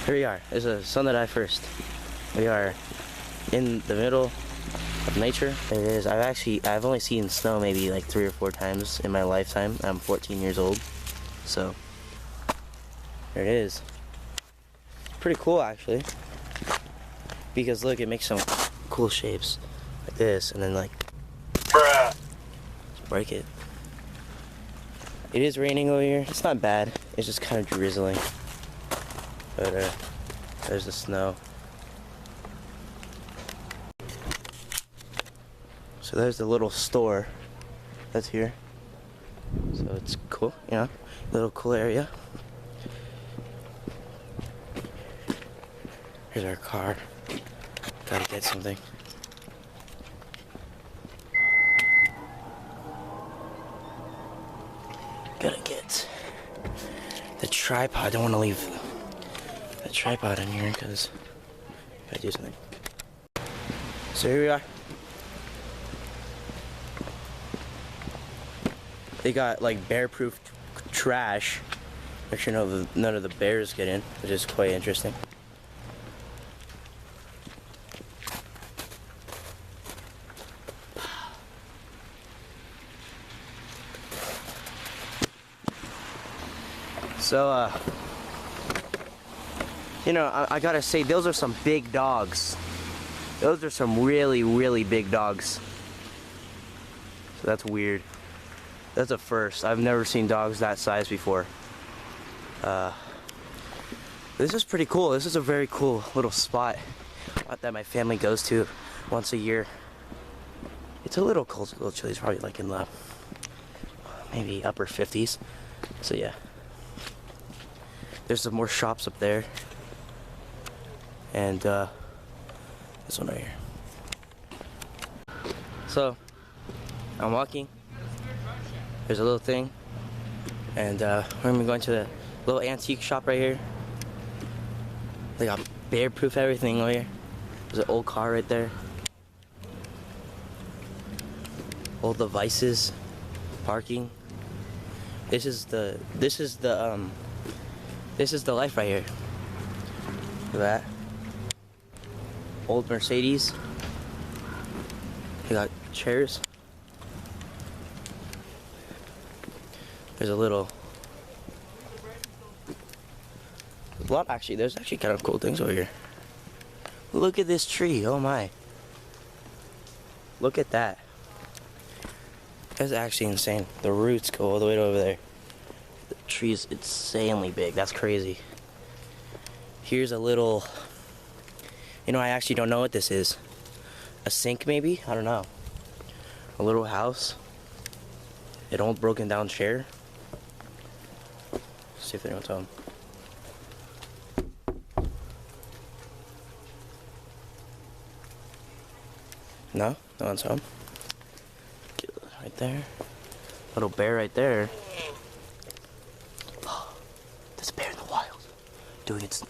Here we are. It's a Sunday first. We are in the middle of nature. There it is. I've only seen snow maybe like 3 or 4 times in my lifetime. I'm 14 years old. So there it is. Pretty cool actually. Because look, it makes some cool shapes like this, and then like bruh, break it. It is raining over here. It's not bad. It's just kind of drizzling. But there's the snow. So there's the little store that's here. So it's cool, you know, little cool area. Here's our car. Gotta get something. Gotta get the tripod. I don't want to leave the tripod in here because I gotta do something. So here we are. They got like bear-proof trash. Make sure none of the bears get in, which is quite interesting. So, you know, I gotta say, those are some big dogs. Those are some really, really big dogs. So that's weird. That's a first. I've never seen dogs that size before. This is pretty cool. This is a very cool little spot that my family goes to once a year. It's a little cold, a little chilly. It's probably like in the maybe upper 50s. So yeah. There's some more shops up there. And this one right here. So I'm walking. There's a little thing. And we're gonna be going to the little antique shop right here. They got bear-proof everything over here. There's an old car right there. Old devices, parking. This is the life right here. Look at that. Old Mercedes. They got chairs. There's a little. There's actually kind of cool things over here. Look at this tree. Oh my. Look at that. That's actually insane. The roots go all the way over there. The tree is insanely big. That's crazy. Here's a little. You know, I actually don't know what this is. A sink maybe? I don't know. A little house. An old broken down chair. Let's see if anyone's home. No? No one's home. Right there. Little bear right there. This bear in the wild. Doing its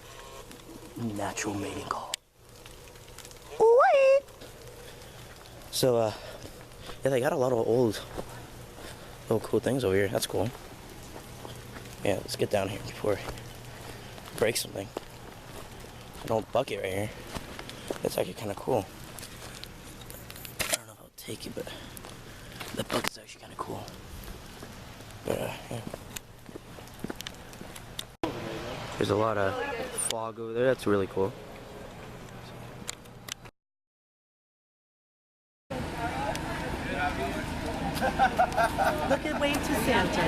natural mating call. So, yeah, they got a lot of old, little cool things over here. That's cool. Yeah, let's get down here before I break something. An old bucket right here. That's actually kind of cool. I don't know if I'll take it, but the bucket's actually kind of cool. But, yeah. There's a lot of fog over there. That's really cool. Look at wave to Santa.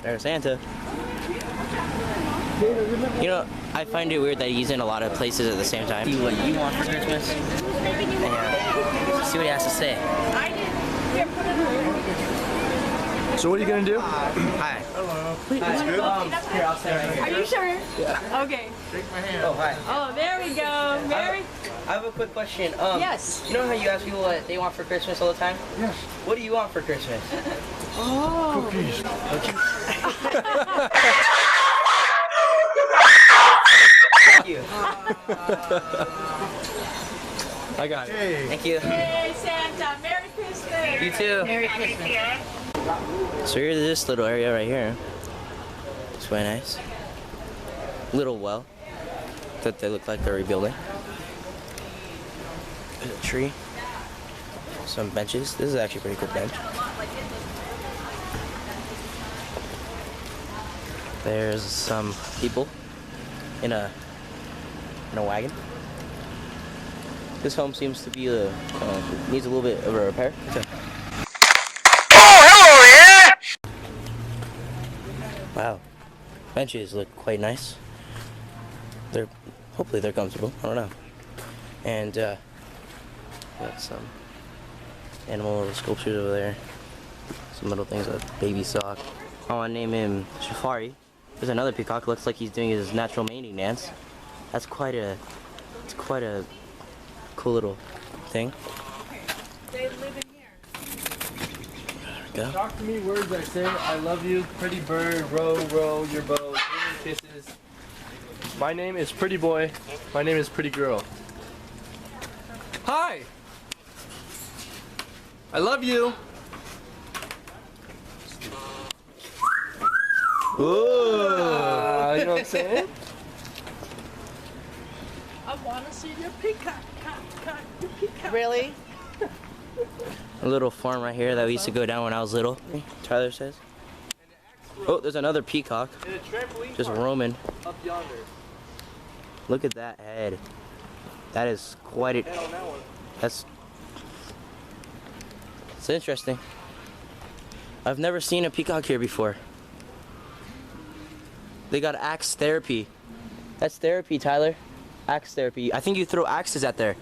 There's Santa. You know, I find it weird that he's in a lot of places at the same time. See what you want for Christmas? And see what he has to say. So what are you gonna do? Hi. Hello. That's good. Here, I'll stay right here. Are you sure? Yeah. Okay. Shake my hand. Oh, hi. Oh, there we go. Very. I have a quick question. Yes. You know how you ask people what they want for Christmas all the time? Yes. What do you want for Christmas? Oh. Cookies. Thank you. I got it. Hey. Thank you. Hey, Santa. Merry Christmas. You too. Merry Christmas. So here's this little area right here. It's quite nice. little well that they look like they're rebuilding. There's a tree. Some benches. This is actually a pretty cool bench. There's some people in a wagon. This home seems to be needs a little bit of a repair. Okay. Oh, hello, yeah! Wow, benches look quite nice. Hopefully they're comfortable. I don't know. And got some animal sculptures over there. Some little things like baby sock. I want to name him Shafari. There's another peacock. Looks like he's doing his natural mating dance. It's quite a cool little thing. They live in here. There we go. Talk to me words I say. I love you, pretty bird, row, row your boat, kisses. My name is Pretty Boy. My name is Pretty Girl. Hi! I love you! Ooh. You know what I'm saying? I want to see your peacock. Your peacock. Really? A little farm right here that we used to go down when I was little. Tyler says. Oh, there's another peacock. In a trampoline Just park roaming. up yonder. Look at that head. That is quite it. And on that one. It's interesting. I've never seen a peacock here before. They got axe therapy. That's therapy, Tyler. Axe therapy. I think you throw axes at there.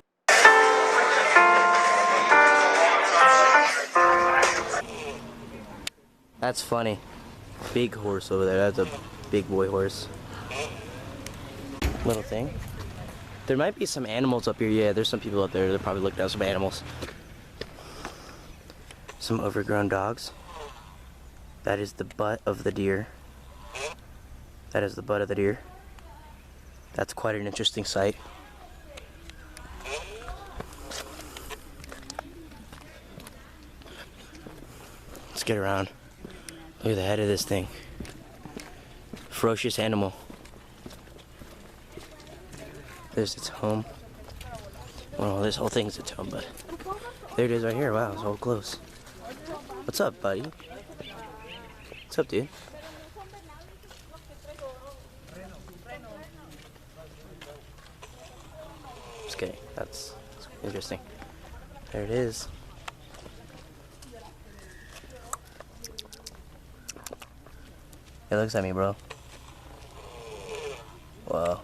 That's funny. Big horse over there. That's a big boy horse. Little thing. There might be some animals up here. Yeah, there's some people up there. They're probably looking at some animals. Some overgrown dogs. That is the butt of the deer. That is the butt of the deer. That's quite an interesting sight. Let's get around. Look at the head of this thing. Ferocious animal. There's its home. Well, this whole thing's its home, but there it is right here. Wow, it's all close. What's up, buddy? What's up, dude? Just kidding. That's interesting. There it is. It looks at me, bro. Wow.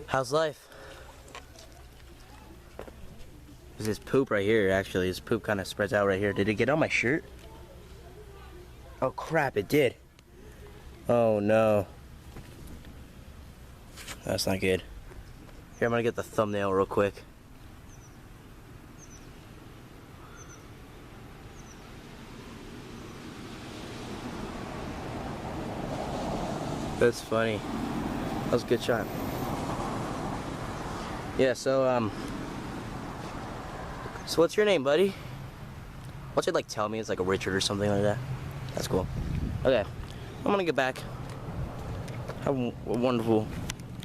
How's life? There's this poop right here, actually. This poop kind of spreads out right here. Did it get on my shirt? Oh, crap, it did. Oh, no. That's not good. Here, I'm gonna get the thumbnail real quick. That's funny. That was a good shot. Yeah, so what's your name, buddy? Why don't you like tell me it's like a Richard or something like that? That's cool. Okay, I'm gonna get back. Have a wonderful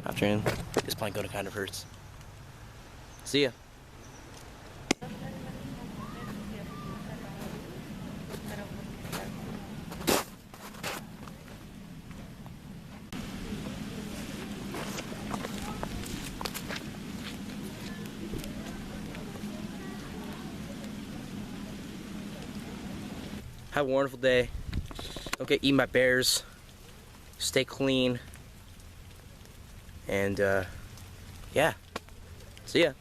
afternoon. This plank kind of hurts. See ya. Have a wonderful day. Don't get eaten by bears. Stay clean. And yeah. See ya.